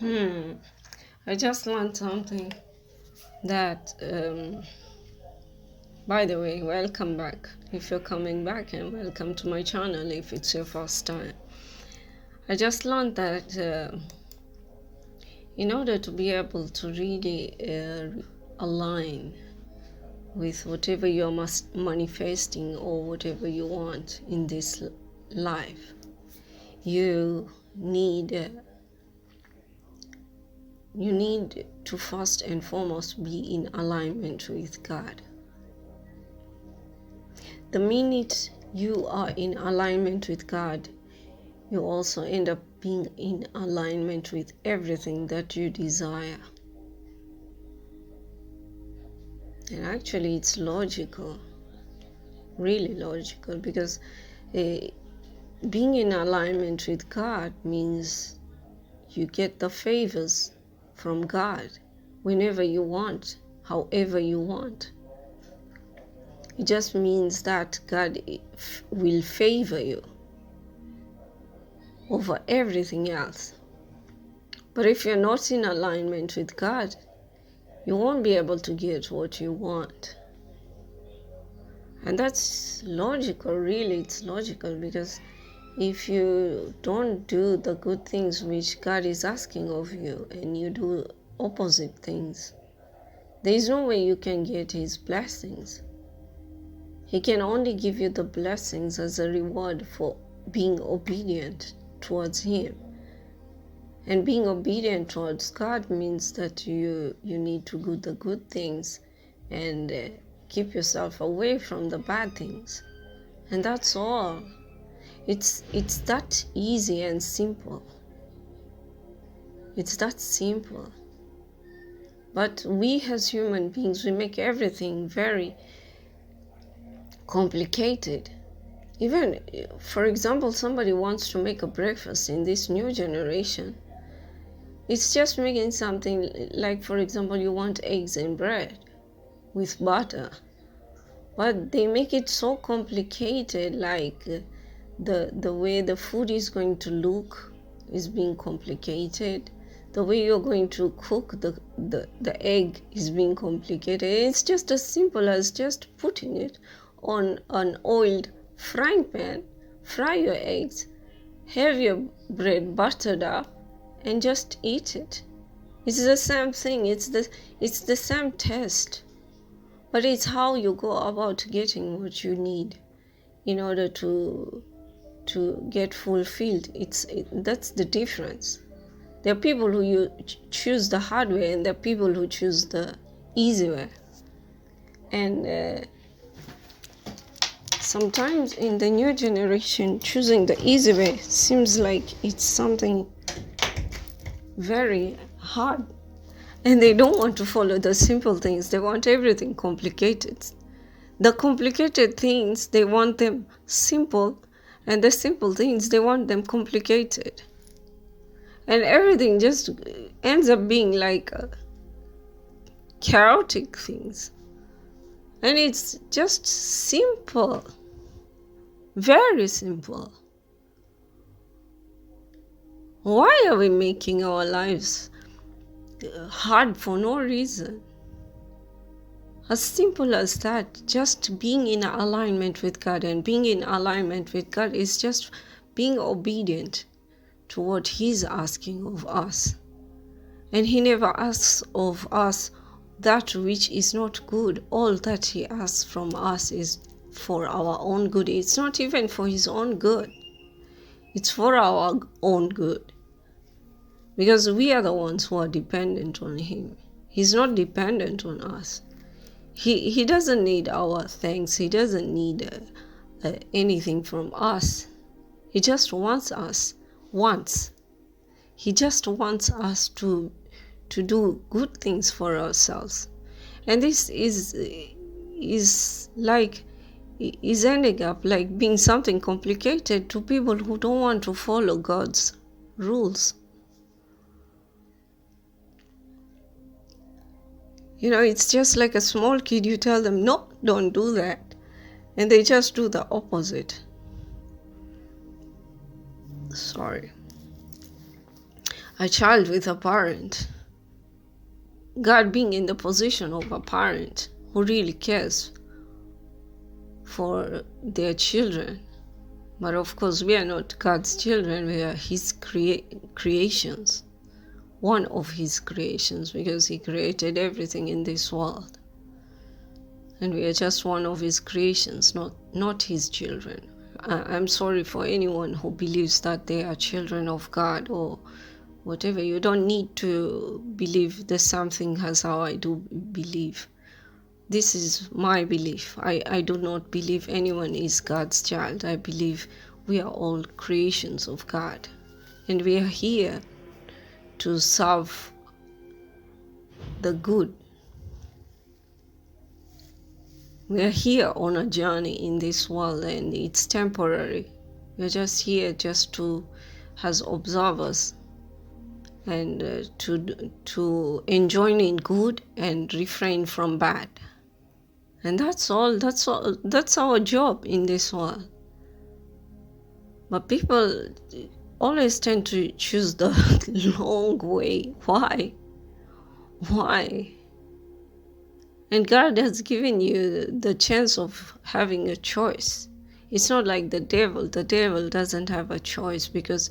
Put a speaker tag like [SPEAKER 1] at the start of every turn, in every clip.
[SPEAKER 1] I just learned something that, by the way, welcome back. If you're coming back, and welcome to my channel if it's your first time. I just learned that in order to be able to really align with whatever you're manifesting or whatever you want in this life, you need to first and foremost be in alignment with God. The minute you are in alignment with God, you also end up being in alignment with everything that you desire. And actually it's logical, really logical, because being in alignment with God means you get the favors from God whenever you want, however you want. It just means that God will favor you over everything else. But if you're not in alignment with God, you won't be able to get what you want. And that's logical, really. It's logical, because if you don't do the good things which God is asking of you and you do opposite things, there is no way you can get His blessings. He can only give you the blessings as a reward for being obedient towards Him. And being obedient towards God means that you need to do the good things and keep yourself away from the bad things. And that's all. It's that easy and simple. It's that simple. But we as human beings, we make everything very complicated. Even, for example, somebody wants to make a breakfast in this new generation. It's just making something like, for example, you want eggs and bread with butter. But they make it so complicated, like the way the food is going to look is being complicated. The way you're going to cook the egg is being complicated. It's just as simple as just putting it on an oiled frying pan, fry your eggs, have your bread buttered up, and just eat it. It's the same thing. It's the same taste. But it's how you go about getting what you need in order to get fulfilled. That's the difference. There are people who choose the hard way, and there are people who choose the easy way. And sometimes in the new generation, choosing the easy way seems like it's something very hard. And they don't want to follow the simple things. They want everything complicated. The complicated things, they want them simple. And the simple things, they want them complicated. And everything just ends up being like chaotic things. And it's just simple. Very simple. Why are we making our lives hard for no reason? As simple as that. Just being in alignment with God. And being in alignment with God is just being obedient to what He's asking of us. And He never asks of us that which is not good. All that He asks from us is for our own good. It's not even for His own good. It's for our own good. Because we are the ones who are dependent on Him. He's not dependent on us. He doesn't need our thanks. He doesn't need anything from us. He just wants us once. He just wants us to do good things for ourselves. And this is ending up like being something complicated to people who don't want to follow God's rules. You know, it's just like a small kid. You tell them, no, don't do that. And they just do the opposite. Sorry. a child with a parent. God being in the position of a parent who really cares for their children. But of course, we are not God's children, we are His creations. One of His creations, because He created everything in this world. And we are just one of His creations, not His children. I'm sorry for anyone who believes that they are children of God or whatever. You don't need to believe the same thing as how I do believe. This is my belief. I do not believe anyone is God's child. I believe we are all creations of God. And we are here to serve the good. We are here on a journey in this world, and it's temporary. We are just here just to, as observers, and to enjoy in good and refrain from bad. And that's all. That's our job in this world. But people always tend to choose the long way. Why? And God has given you the chance of having a choice. It's not like the devil. The devil doesn't have a choice, because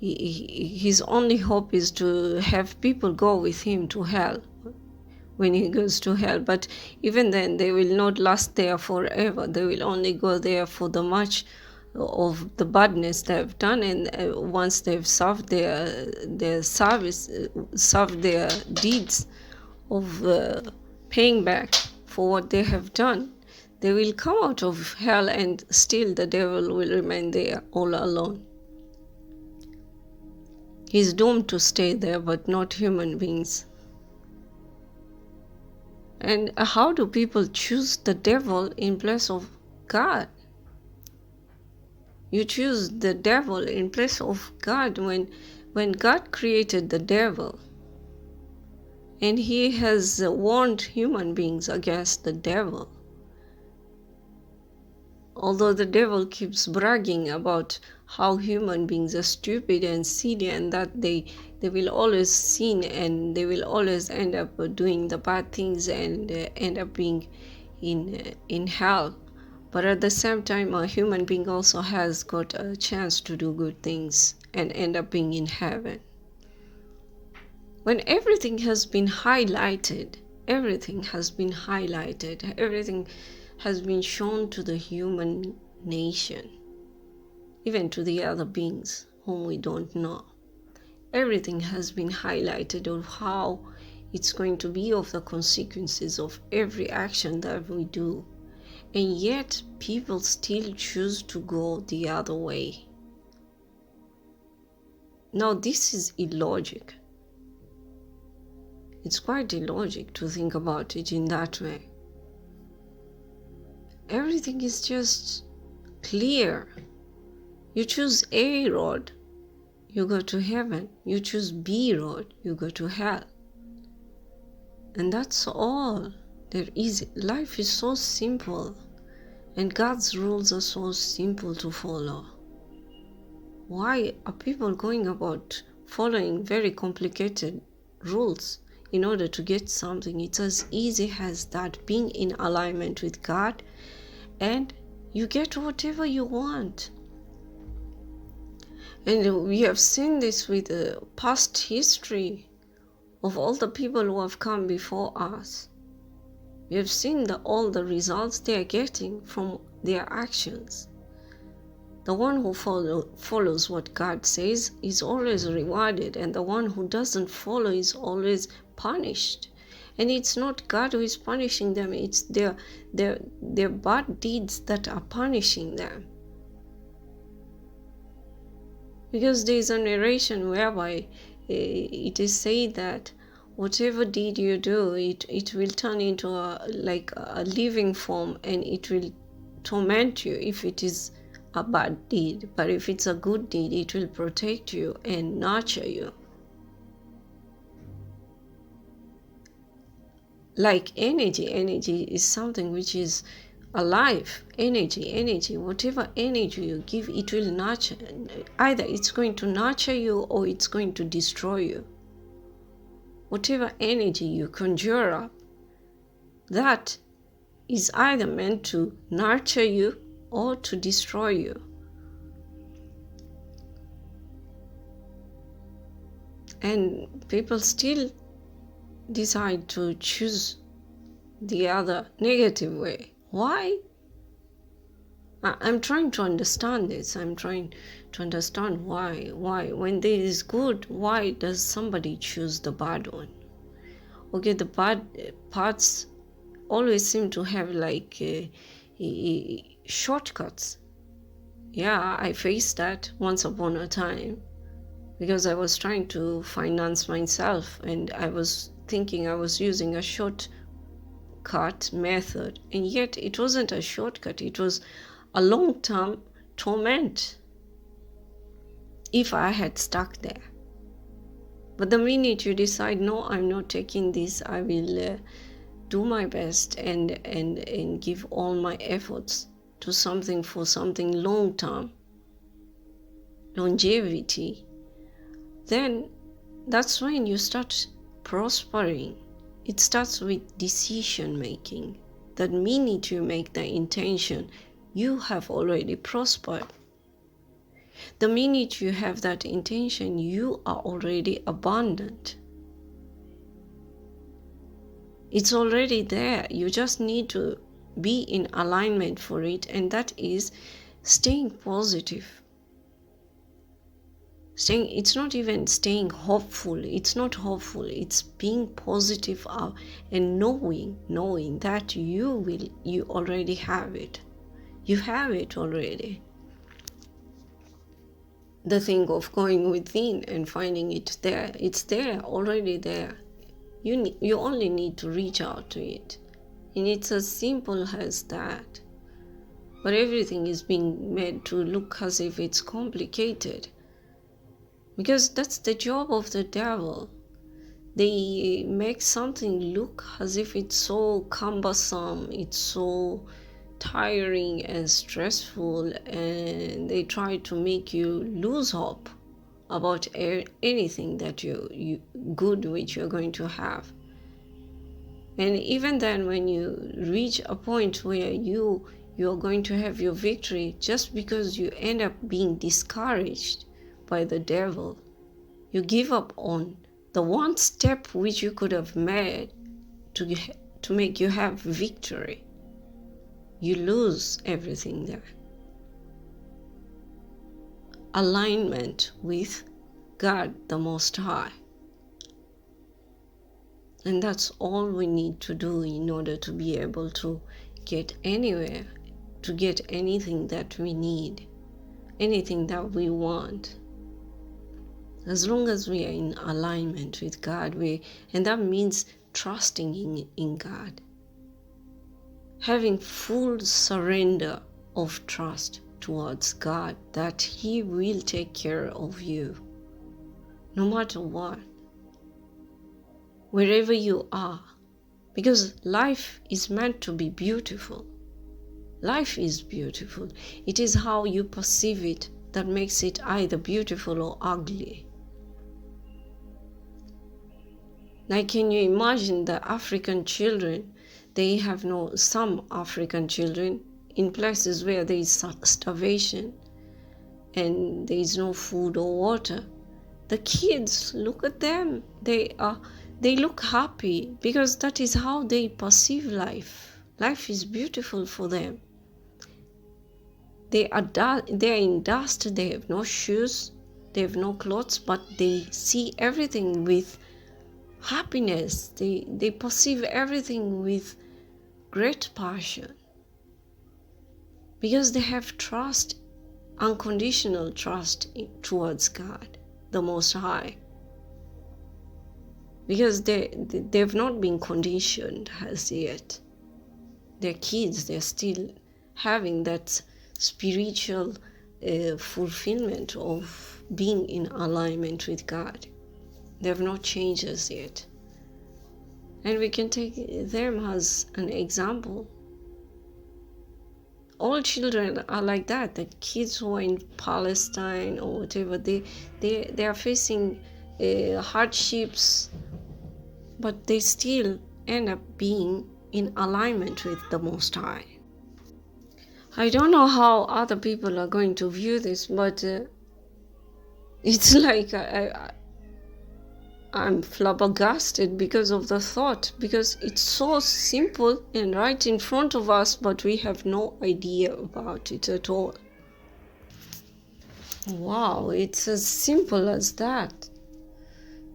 [SPEAKER 1] his only hope is to have people go with him to hell when he goes to hell. But even then, they will not last there forever. They will only go there for the much of the badness they've done, and once they've served their service, served their deeds of paying back for what they have done, they will come out of hell, and still the devil will remain there all alone. He's doomed to stay there, but not human beings. And how do people choose the devil in place of God? You choose the devil in place of God when God created the devil, and He has warned human beings against the devil. Although the devil keeps bragging about how human beings are stupid and silly, and that they will always sin, and they will always end up doing the bad things and end up being in hell. But at the same time, a human being also has got a chance to do good things and end up being in heaven. When everything has been highlighted, everything has been shown to the human nation, even to the other beings whom we don't know. Everything has been highlighted of how it's going to be, of the consequences of every action that we do. And yet people still choose to go the other way. Now this is illogic. It's quite illogic to think about it in that way. Everything is just clear. You choose A road, you go to heaven. You choose B road, you go to hell. And that's all there is. Life is so simple, and God's rules are so simple to follow. Why are people going about following very complicated rules in order to get something? It's as easy as that, being in alignment with God, and you get whatever you want. And we have seen this with the past history of all the people who have come before us. We have seen all the results they are getting from their actions. The one who follows what God says is always rewarded, and the one who doesn't follow is always punished. And it's not God who is punishing them, it's their bad deeds that are punishing them. Because there is a narration whereby it is said that whatever deed you do, it will turn into a living form, and it will torment you if it is a bad deed. But if it's a good deed, it will protect you and nurture you. Like energy is something which is alive. Energy, whatever energy you give, it will nurture. Either it's going to nurture you or it's going to destroy you. Whatever energy you conjure up, that is either meant to nurture you or to destroy you. And people still decide to choose the other negative way. Why? I'm trying to understand this. I'm trying to understand why. When there is good, why does somebody choose the bad one? Okay, the bad parts always seem to have like shortcuts. Yeah, I faced that once upon a time because I was trying to finance myself and I was thinking I was using a shortcut method, and yet it wasn't a shortcut. It was a long-term torment if I had stuck there. But the minute you decide, no, I'm not taking this, I will do my best and give all my efforts to something for something long-term, longevity, then that's when you start prospering. It starts with decision making. That minute you make the intention, you have already prospered. The minute you have that intention, you are already abundant. It's already there. You just need to be in alignment for it, and that is staying positive. It's not even staying hopeful. It's not hopeful. It's being positive and knowing that you already have it. You have it already. The thing of going within and finding it there, it's there, already there. You only need to reach out to it. And it's as simple as that. But everything is being made to look as if it's complicated. Because that's the job of the devil. They make something look as if it's so cumbersome, it's so tiring and stressful, and they try to make you lose hope about anything that you good which you're going to have. And even then, when you reach a point where you're going to have your victory, just because you end up being discouraged by the devil, you give up on the one step which you could have made to make you have victory. You lose everything there. Alignment with God the Most High. And that's all we need to do in order to be able to get anywhere, to get anything that we need, anything that we want. As long as we are in alignment with God, and that means trusting in God. Having full surrender of trust towards God that He will take care of you, no matter what, wherever you are. Because life is meant to be beautiful. Life is beautiful. It is how you perceive it that makes it either beautiful or ugly. Like, can you imagine the African children? Some African children in places where there is starvation and there is no food or water. The kids, look at them. They look happy because that is how they perceive life. Life is beautiful for them. They are in dust. They have no shoes. They have no clothes, but they see everything with happiness. They perceive everything with great passion because they have trust, unconditional trust towards God the Most High, because they've not been conditioned as yet. They're kids. They're still having that spiritual fulfillment of being in alignment with God. They have not changed as yet. And we can take them as an example. all children are like that. The kids who are in Palestine or whatever, they are facing hardships, but they still end up being in alignment with the Most High. I don't know how other people are going to view this, but it's like I'm flabbergasted because of the thought, because it's so simple and right in front of us, but we have no idea about it at all. Wow, it's as simple as that.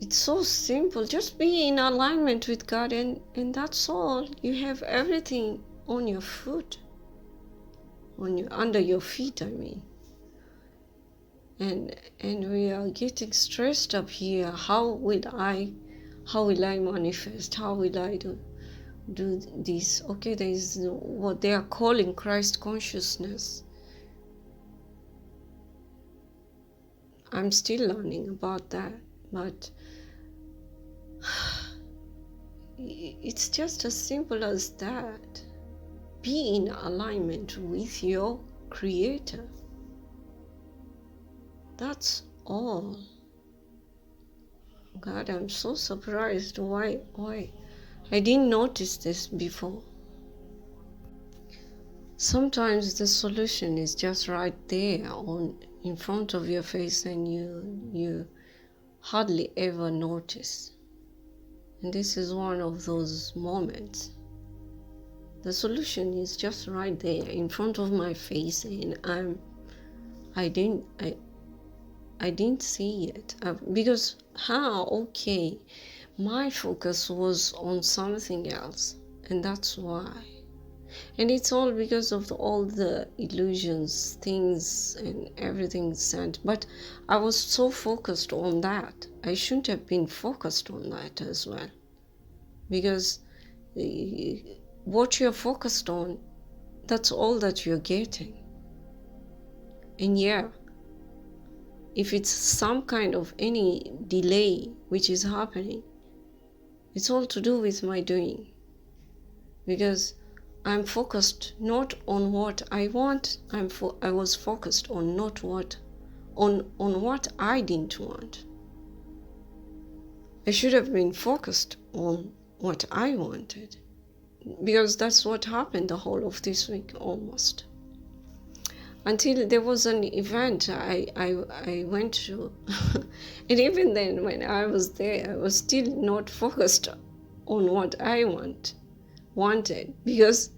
[SPEAKER 1] It's so simple. Just be in alignment with God, and that's all. You have everything on your foot, under your feet, I mean. And we are getting stressed up here. How will I manifest? How will I do this? Okay, there is what they are calling Christ consciousness. I'm still learning about that, but it's just as simple as that. Be in alignment with your Creator. That's all. God, I'm so surprised. Why I didn't notice this before. Sometimes the solution is just right there in front of your face, and you hardly ever notice. And this is one of those moments. The solution is just right there in front of my face, and I didn't see it because okay, my focus was on something else, and that's why. And it's all because of all the illusions, things, and everything sent. But I was so focused on that. I shouldn't have been focused on that as well, because what you're focused on, that's all that you're getting. And yeah, if it's some kind of any delay which is happening, it's all to do with my doing, because I'm focused not on what I want. I was focused on not what on what I didn't want. I should have been focused on what I wanted, because that's what happened the whole of this week almost. Until there was an event I went to. And even then, when I was there, I was still not focused on what I wanted, because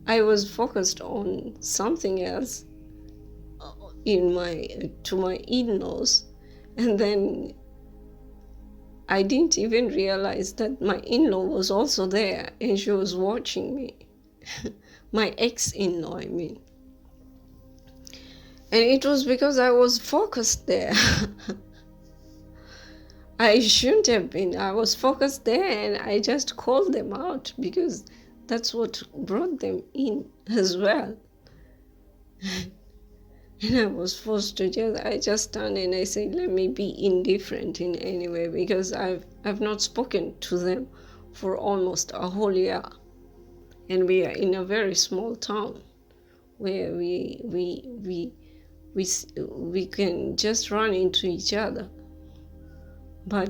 [SPEAKER 1] I was focused on something else to my in-laws. And then I didn't even realize that my in-law was also there, and she was watching me. My ex-in-law, I mean. And it was because I was focused there. I shouldn't have been. I was focused there, and I just called them out because that's what brought them in as well. And I was forced to I just turned and I said, let me be indifferent in any way, because I've not spoken to them for almost a whole year. And we are in a very small town where we can just run into each other. But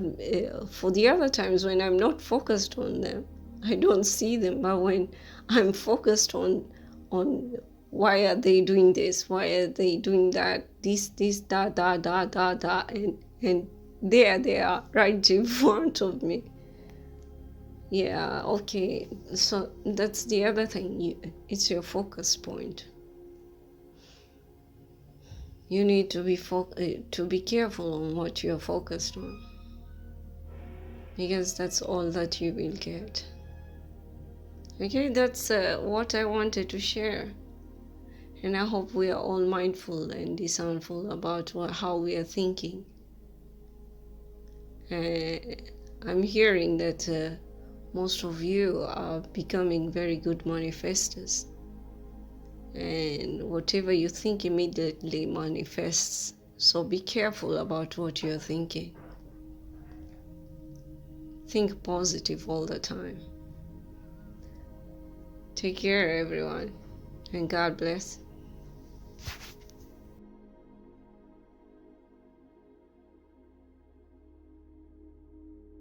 [SPEAKER 1] for the other times when I'm not focused on them, I don't see them. But when I'm focused on why are they doing this, why are they doing that, this da, and there they are right in front of me. Yeah, okay, so that's the other thing. It's your focus point. You need to be careful on what you're focused on, because that's all that you will get. Okay, that's what I wanted to share. And I hope we are all mindful and discernful about how we are thinking. I'm hearing that most of you are becoming very good manifestors. And whatever you think immediately manifests. So be careful about what you're thinking. Think positive all the time. Take care, everyone, and God bless.